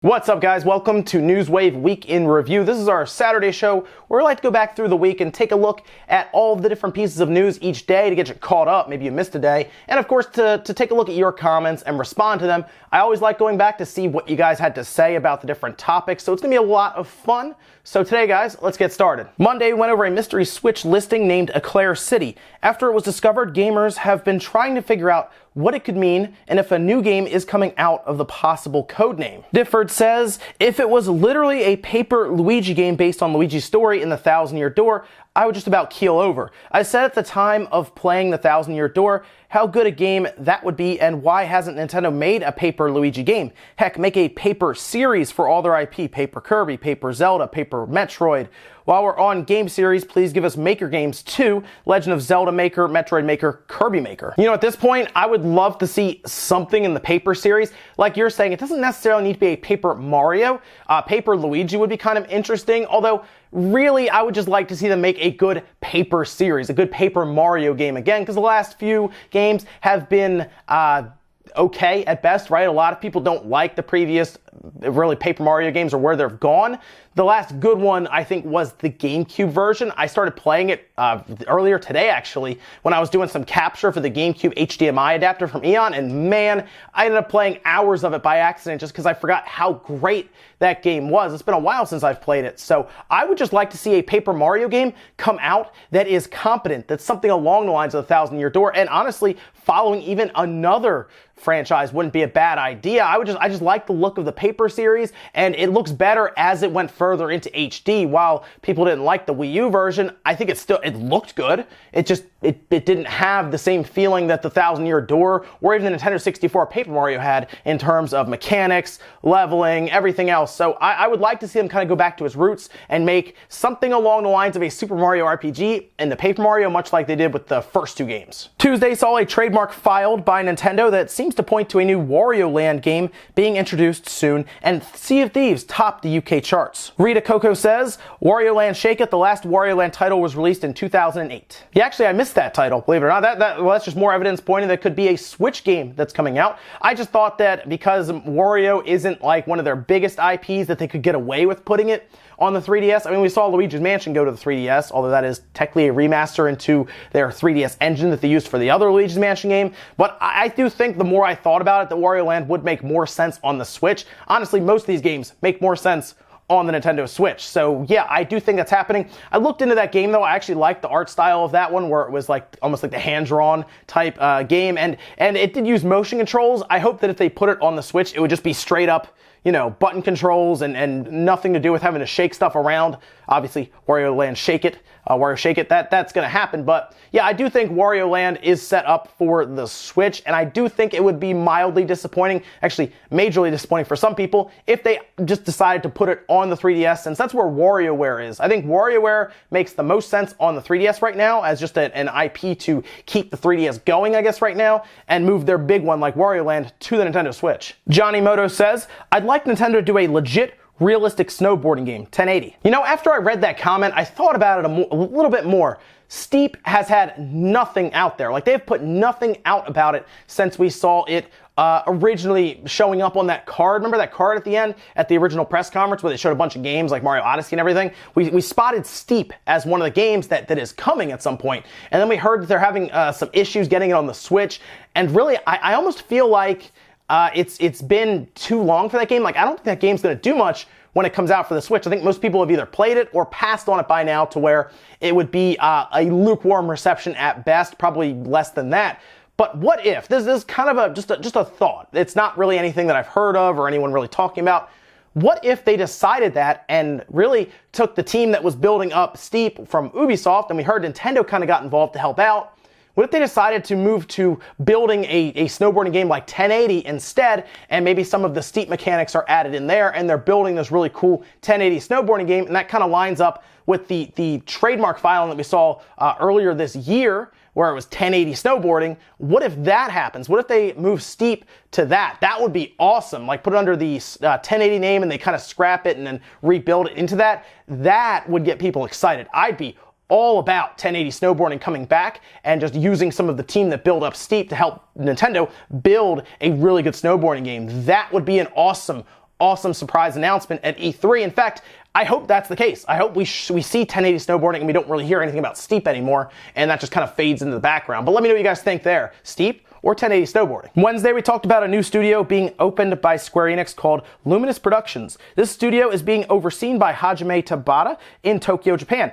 What's up, guys? Welcome to Newswave Week in Review. This is our Saturday show where we like to go back through the week and take a look at all of the different pieces of news each day to get you caught up. Maybe you missed a day. And of course, to take a look at your comments and respond to them. I always like going back to see what you guys had to say about the different topics. So it's going to be a lot of fun. So today, guys, let's get started. Monday, we went over a mystery Switch listing named EclairCity. After it was discovered, gamers have been trying to figure out what it could mean and if a new game is coming out of the possible codename. Difford says, if it was literally a paper Luigi game based on Luigi's story in the Thousand Year Door, I would just about keel over. I said at the time of playing the Thousand Year Door how good a game that would be and why hasn't Nintendo made a paper Luigi game. Heck, make a paper series for all their IP, Paper Kirby, Paper Zelda, Paper Metroid. While we're on game series, please give us Maker games too. Legend of Zelda Maker, Metroid Maker, Kirby Maker. You know, at this point, I would love to see something in the paper series. Like you're saying, it doesn't necessarily need to be a Paper Mario. Paper Luigi would be kind of interesting, although really, I would just like to see them make a good paper series, a good Paper Mario game again, because the last few games have been okay at best, right? A lot of people don't like the previous really Paper Mario games or where they've gone. The last good one, I think, was the GameCube version. I started playing it earlier today, actually, when I was doing some capture for the GameCube HDMI adapter from Eon, and man, I ended up playing hours of it by accident just because I forgot how great that game was. It's been a while since I've played it, so I would just like to see a Paper Mario game come out that is competent, that's something along the lines of the Thousand Year Door, and honestly, following even another franchise wouldn't be a bad idea. I just like the look of the paper series, and it looks better as it went further into HD. While people didn't like the Wii U version, I think it looked good. It didn't have the same feeling that the Thousand Year Door or even the Nintendo 64 Paper Mario had in terms of mechanics, leveling, everything else. So I would like to see them kind of go back to its roots and make something along the lines of a Super Mario RPG in the Paper Mario, much like they did with the first two games. Tuesday saw a trademark filed by Nintendo that seems to point to a new Wario Land game being introduced soon, and Sea of Thieves topped the UK charts. Rita Coco says, Wario Land Shake It, the last Wario Land title was released in 2008. Yeah, actually, I missed that title, believe it or not. That's just more evidence pointing that could be a Switch game that's coming out. I just thought that because Wario isn't like one of their biggest IPs that they could get away with putting it on the 3DS. I mean, we saw Luigi's Mansion go to the 3DS, although that is technically a remaster into their 3DS engine that they used for the other Luigi's Mansion game. But I do think the more I thought about it, that Wario Land would make more sense on the Switch. Honestly, most of these games make more sense on the Nintendo Switch. So yeah, I do think that's happening. I looked into that game though. I actually liked the art style of that one, where it was like almost like the hand-drawn type game, and it did use motion controls. I hope that if they put it on the Switch, it would just be straight up, you know, button controls and nothing to do with having to shake stuff around. Obviously, Wario Land Shake It, Wario Shake It, that's going to happen. But yeah, I do think Wario Land is set up for the Switch, and I do think it would be mildly disappointing, actually majorly disappointing for some people, if they just decided to put it on the 3DS, since that's where WarioWare is. I think WarioWare makes the most sense on the 3DS right now as just an IP to keep the 3DS going, I guess, right now, and move their big one like Wario Land to the Nintendo Switch. Johnny Moto says, I'd like Nintendo to do a legit realistic snowboarding game, 1080. You know, after I read that comment, I thought about it a little bit more. Steep has had nothing out there. Like, they've put nothing out about it since we saw it originally showing up on that card. Remember that card at the end at the original press conference where they showed a bunch of games like Mario Odyssey and everything? We spotted Steep as one of the games that is coming at some point. And then we heard that they're having some issues getting it on the Switch. And really, I almost feel like it's been too long for that game. Like, I don't think that game's going to do much when it comes out for the Switch. I think most people have either played it or passed on it by now, to where it would be a lukewarm reception at best, probably less than that. But what if, this is kind of just a thought. It's not really anything that I've heard of or anyone really talking about. What if they decided that and really took the team that was building up Steep from Ubisoft, and we heard Nintendo kind of got involved to help out. What if they decided to move to building a snowboarding game like 1080 instead, and maybe some of the Steep mechanics are added in there, and they're building this really cool 1080 snowboarding game, and that kind of lines up with the trademark filing that we saw earlier this year, where it was 1080 snowboarding. What if that happens? What if they move Steep to that? That would be awesome. Like, put it under the 1080 name and they kind of scrap it and then rebuild it into that. That would get people excited. I'd be all about 1080 snowboarding coming back and just using some of the team that built up Steep to help Nintendo build a really good snowboarding game. That would be an awesome awesome surprise announcement at E3. In fact, I hope that's the case. I hope we see 1080 snowboarding and we don't really hear anything about steep anymore, and that just kind of fades into the background. But let me know what you guys think there. Steep or 1080 snowboarding? Wednesday, we talked about a new studio being opened by Square Enix called Luminous Productions. This studio is being overseen by Hajime Tabata in Tokyo, Japan.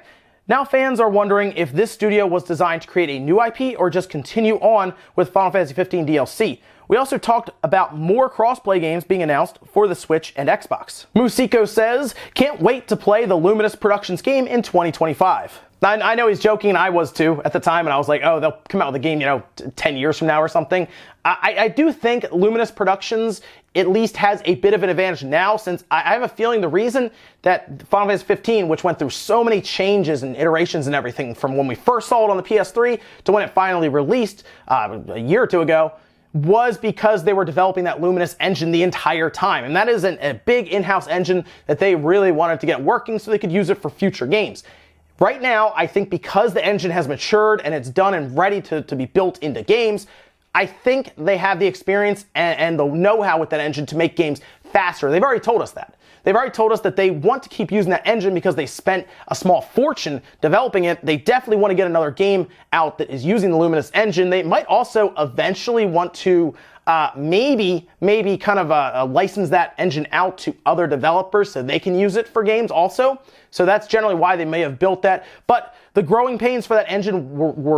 Now fans are wondering if this studio was designed to create a new IP or just continue on with Final Fantasy 15 DLC. We also talked about more crossplay games being announced for the Switch and Xbox. Musiko says, can't wait to play the Luminous Productions game in 2025. I know he's joking, and I was too at the time, and I was like, oh, they'll come out with a game, 10 years from now or something. I do think Luminous Productions at least has a bit of an advantage now, since I have a feeling the reason that Final Fantasy 15, which went through so many changes and iterations and everything from when we first saw it on the PS3 to when it finally released a year or two ago, was because they were developing that Luminous engine the entire time. And that is a big in-house engine that they really wanted to get working so they could use it for future games. Right now, I think because the engine has matured and it's done and ready to be built into games, I think they have the experience and the know-how with that engine to make games faster. They've already told us that. They've already told us that they want to keep using that engine because they spent a small fortune developing it. They definitely want to get another game out that is using the Luminous engine. They might also eventually want to maybe kind of license that engine out to other developers so they can use it for games also. So that's generally why they may have built that. But the growing pains for that engine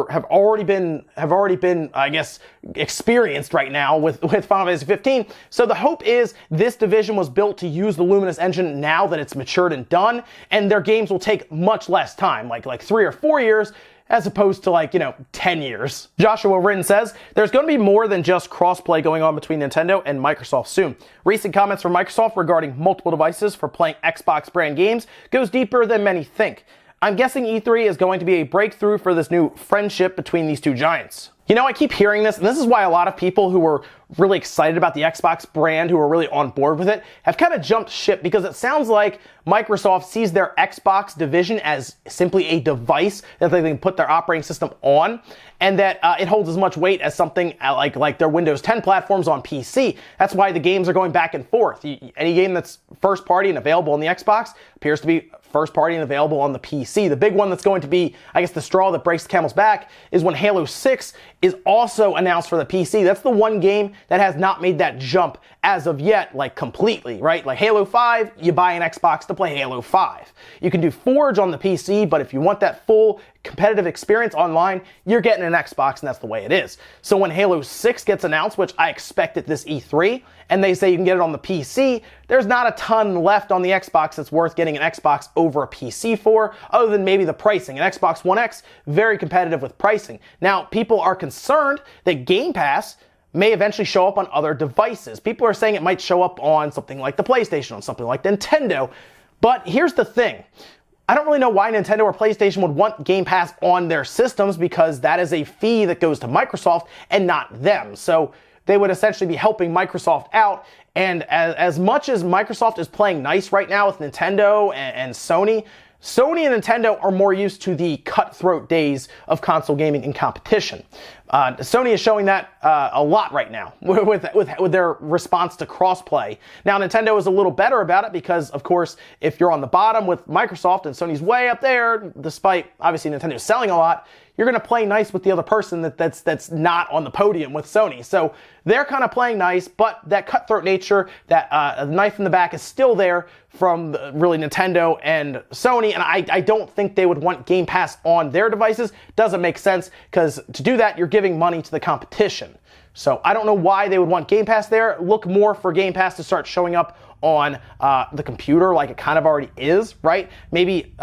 have already been, I guess, experienced right now with Final Fantasy 15. So the hope is this division was built to use the Luminous engine now that it's matured and done, and their games will take much less time, like 3 or 4 years, as opposed to 10 years. Joshua Rin says, there's going to be more than just crossplay going on between Nintendo and Microsoft soon. Recent comments from Microsoft regarding multiple devices for playing Xbox brand games goes deeper than many think. I'm guessing E3 is going to be a breakthrough for this new friendship between these two giants. I keep hearing this, and this is why a lot of people who were really excited about the Xbox brand, who are really on board with it, have kind of jumped ship, because it sounds like Microsoft sees their Xbox division as simply a device that they can put their operating system on, and that it holds as much weight as something like their Windows 10 platforms on PC. That's why the games are going back and forth. Any game that's first party and available on the Xbox appears to be first party and available on the PC. The big one that's going to be, I guess, the straw that breaks the camel's back is when Halo 6 is also announced for the PC. That's the one game that has not made that jump as of yet, completely, right? Like Halo 5, you buy an Xbox to play Halo 5. You can do Forge on the PC, but if you want that full competitive experience online, you're getting an Xbox, and that's the way it is. So when Halo 6 gets announced, which I expect at this E3, and they say you can get it on the PC, there's not a ton left on the Xbox that's worth getting an Xbox over a PC for, other than maybe the pricing. An Xbox One X, very competitive with pricing. Now, people are concerned that Game Pass may eventually show up on other devices. People are saying it might show up on something like the PlayStation, on something like Nintendo. But here's the thing. I don't really know why Nintendo or PlayStation would want Game Pass on their systems, because that is a fee that goes to Microsoft and not them. So they would essentially be helping Microsoft out. And as much as Microsoft is playing nice right now with Nintendo and Sony and Nintendo are more used to the cutthroat days of console gaming and competition. Sony is showing that a lot right now with their response to crossplay. Now, Nintendo is a little better about it because, of course, if you're on the bottom with Microsoft and Sony's way up there, despite obviously Nintendo selling a lot, you're going to play nice with the other person that's not on the podium with Sony. So they're kind of playing nice, but that cutthroat nature, that knife in the back is still there from really Nintendo and Sony, and I don't think they would want Game Pass on their devices. Doesn't make sense, because to do that, you're giving money to the competition. So I don't know why they would want Game Pass there. Look more for Game Pass to start showing up on the computer like it kind of already is, right? Maybe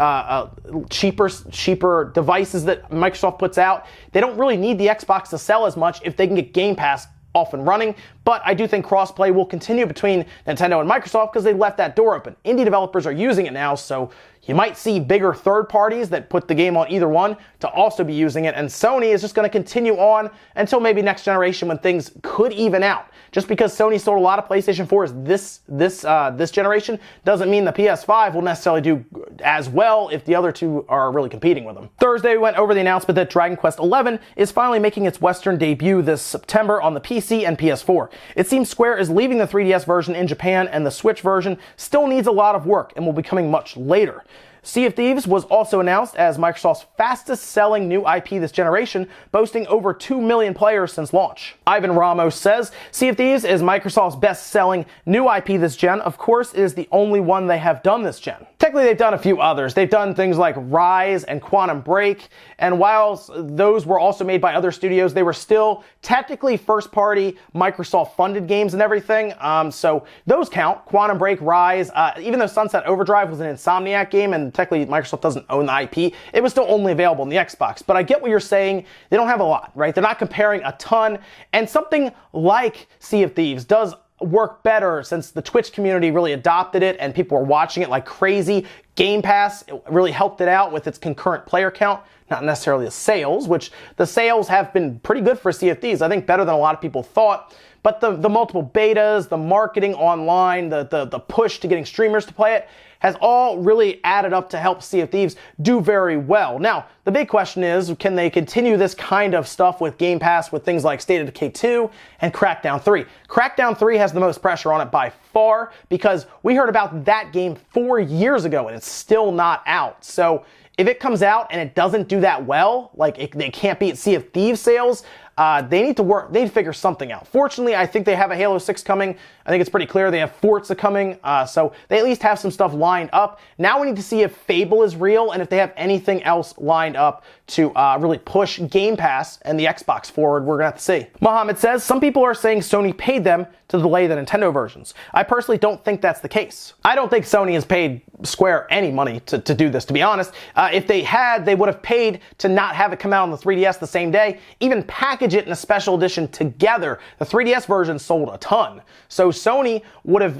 cheaper devices that Microsoft puts out. They don't really need the Xbox to sell as much if they can get Game Pass off and running, but I do think crossplay will continue between Nintendo and Microsoft because they left that door open. Indie developers are using it now, so you might see bigger third parties that put the game on either one to also be using it, and Sony is just going to continue on until maybe next generation when things could even out. Just because Sony sold a lot of PlayStation 4s this generation doesn't mean the PS5 will necessarily do as well if the other two are really competing with them. Thursday, we went over the announcement that Dragon Quest XI is finally making its Western debut this September on the PC and PS4. It seems Square is leaving the 3DS version in Japan, and the Switch version still needs a lot of work and will be coming much later. Sea of Thieves was also announced as Microsoft's fastest-selling new IP this generation, boasting over 2 million players since launch. Ivan Ramos says, Sea of Thieves is Microsoft's best-selling new IP this gen. Of course, it is the only one they have done this gen. Technically, they've done a few others. They've done things like Rise and Quantum Break, and while those were also made by other studios, they were still technically first-party Microsoft-funded games and everything, so those count. Quantum Break, Rise, even though Sunset Overdrive was an Insomniac game, and technically Microsoft doesn't own the IP, it was still only available on the Xbox. But I get what you're saying. They don't have a lot, right? They're not comparing a ton, and something like Sea of Thieves does work better since the Twitch community really adopted it and people were watching it like crazy. Game Pass really helped it out with its concurrent player count, not necessarily the sales, which the sales have been pretty good for Sea of Thieves. I think better than a lot of people thought. But the multiple betas, the marketing online, the push to getting streamers to play it has all really added up to help Sea of Thieves do very well. Now, the big question is, can they continue this kind of stuff with Game Pass with things like State of Decay 2 and Crackdown 3? Crackdown 3 has the most pressure on it by far because we heard about that game 4 years ago and it's still not out. So if it comes out and it doesn't do that well, like they can't beat Sea of Thieves sales, they need to figure something out. Fortunately, I think they have a Halo 6 coming. I think it's pretty clear they have Forza coming, so they at least have some stuff lined up. Now we need to see if Fable is real and if they have anything else lined up to really push Game Pass and the Xbox forward. We're gonna have to see. Mohammed says, some people are saying Sony paid them to delay the Nintendo versions. I personally don't think that's the case. I don't think Sony has paid Square any money to do this, to be honest. If they had, they would have paid to not have it come out on the 3DS the same day, even package it in a special edition together. The 3DS version sold a ton. So Sony it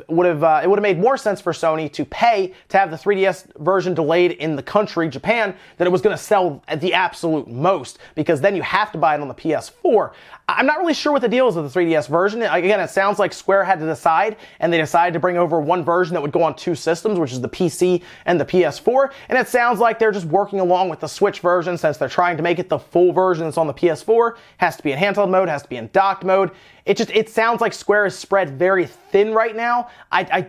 would have made more sense for Sony to pay to have the 3DS version delayed in the country, Japan, than it was going to sell at the absolute most, because then you have to buy it on the PS4. I'm not really sure what the deal is with the 3DS version. Again, it sounds like Square had to decide, and they decided to bring over one version that would go on two systems, which is the PC and the PS4. And it sounds like they're just working along with the Switch version, since they're trying to make it the full version that's on the PS4. Has to be in handheld mode, has to be in docked mode. It sounds like Square is spread very thin right now. I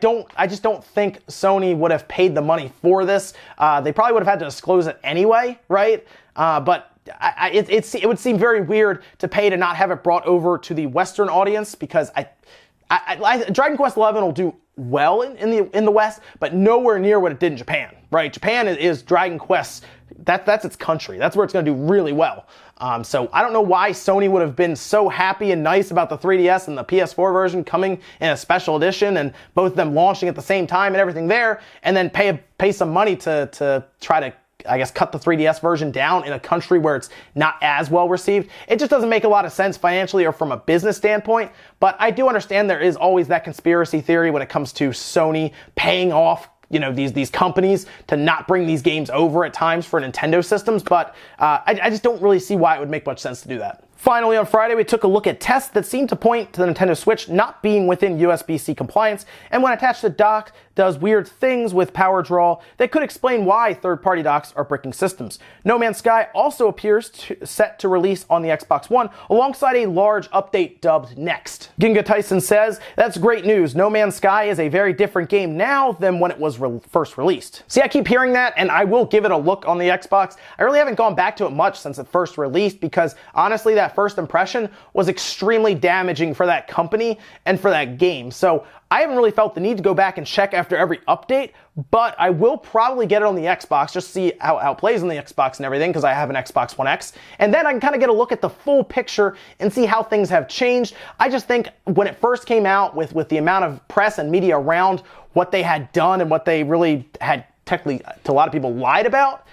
just don't think Sony would have paid the money for this. They probably would have had to disclose it anyway, right? But it would seem very weird to pay to not have it brought over to the Western audience, because Dragon Quest XI will do well in the West, but nowhere near what it did in Japan, right? Japan is Dragon Quest. That's its country. That's where it's going to do really well. So I don't know why Sony would have been so happy and nice about the 3DS and the PS4 version coming in a special edition and both of them launching at the same time and everything there, and then pay some money to try to, I guess, cut the 3DS version down in a country where it's not as well received. It just doesn't make a lot of sense financially or from a business standpoint, but I do understand there is always that conspiracy theory when it comes to Sony paying off, you know, these companies to not bring these games over at times for Nintendo systems, but I just don't really see why it would make much sense to do that. Finally, on Friday, we took a look at tests that seem to point to the Nintendo Switch not being within USB-C compliance, and when attached to dock, does weird things with power draw that could explain why third-party docks are breaking systems. No Man's Sky also appears set to release on the Xbox One, alongside a large update dubbed Next. Ginga Tyson says, that's great news. No Man's Sky is a very different game now than when it was first released. See, I keep hearing that, and I will give it a look on the Xbox. I really haven't gone back to it much since it first released, because honestly, that first impression was extremely damaging for that company and for that game. So I haven't really felt the need to go back and check after every update, but I will probably get it on the Xbox, just to see how it plays on the Xbox and everything, because I have an Xbox One X. And then I can kind of get a look at the full picture and see how things have changed. I just think when it first came out, with the amount of press and media around what they had done and what they really had technically, to a lot of people, lied about,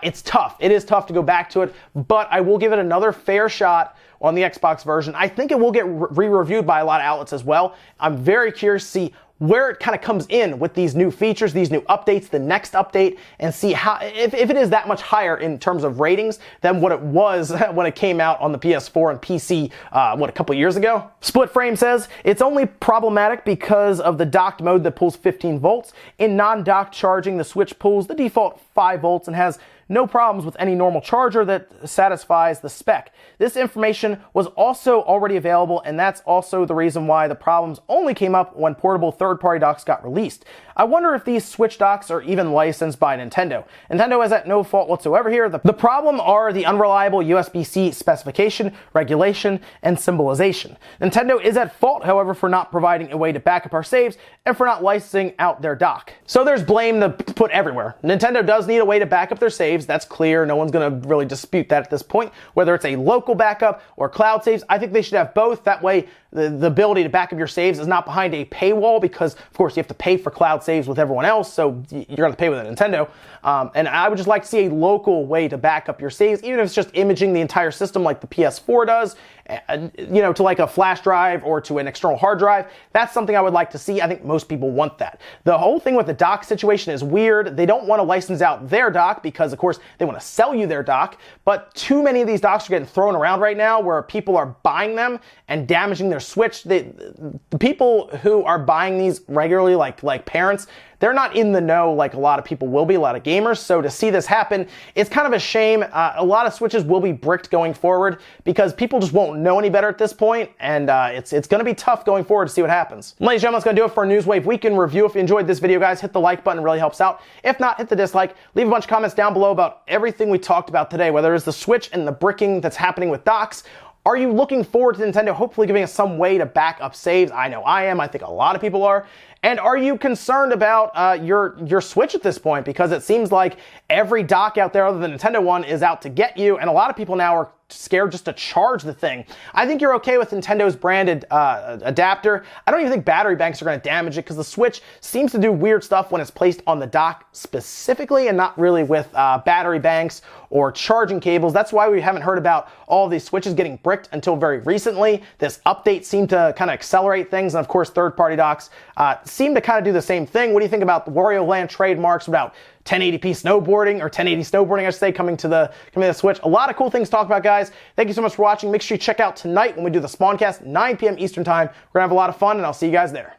it's tough. It is tough to go back to it, but I will give it another fair shot on the Xbox version. I think it will get re-reviewed by a lot of outlets as well. I'm very curious to see where it kind of comes in with these new features, these new updates, the next update, and see how if it is that much higher in terms of ratings than what it was when it came out on the PS4 and PC, a couple years ago. Split Frame says, it's only problematic because of the docked mode that pulls 15 volts. In non-docked charging, the Switch pulls the default 5 volts and has no problems with any normal charger that satisfies the spec. This information was also already available, and that's also the reason why the problems only came up when portable third-party docks got released. I wonder if these Switch docks are even licensed by Nintendo. Nintendo is at no fault whatsoever here. The problem are the unreliable USB-C specification, regulation, and symbolization. Nintendo is at fault, however, for not providing a way to back up our saves and for not licensing out their dock. So there's blame to put everywhere. Nintendo does need a way to back up their saves. That's clear. No one's going to really dispute that at this point. Whether it's a local backup or cloud saves, I think they should have both. That way, the ability to back up your saves is not behind a paywall because, of course, you have to pay for cloud saves with everyone else, so you're going to pay with Nintendo. And I would just like to see a local way to back up your saves, even if it's just imaging the entire system like the PS4 does, to like a flash drive or to an external hard drive. That's something I would like to see. I think most people want that. The whole thing with the dock situation is weird. They don't want to license out their dock because, of course, they want to sell you their dock, but too many of these docks are getting thrown around right now where people are buying them and damaging their Switch. The people who are buying these regularly, like parents, they're not in the know like a lot of people will be, a lot of gamers. So to see this happen, it's kind of a shame. A lot of Switches will be bricked going forward because people just won't know any better at this point, and it's going to be tough going forward to see what happens. Ladies and gentlemen, that's going to do it for our Newswave Weekend Review. If you enjoyed this video, guys, hit the like button. It really helps out. If not, hit the dislike. Leave a bunch of comments down below about everything we talked about today, whether it's the Switch and the bricking that's happening with docks. Are you looking forward to Nintendo hopefully giving us some way to back up saves? I know I am. I think a lot of people are. And are you concerned about your Switch at this point? Because it seems like every dock out there other than the Nintendo one is out to get you, and a lot of people now are scared just to charge the thing. I think you're okay with Nintendo's branded adapter. I don't even think battery banks are going to damage it because the Switch seems to do weird stuff when it's placed on the dock specifically and not really with battery banks or charging cables. That's why we haven't heard about all these Switches getting bricked until very recently. This update seemed to kind of accelerate things, and of course third-party docks seem to kind of do the same thing. What do you think about the Wario Land trademarks, about 1080p snowboarding, or 1080 snowboarding, I should say, coming to the Switch? A lot of cool things to talk about, guys. Thank you so much for watching. Make sure you check out tonight when we do the Spawncast, 9 p.m. Eastern Time. We're going to have a lot of fun, and I'll see you guys there.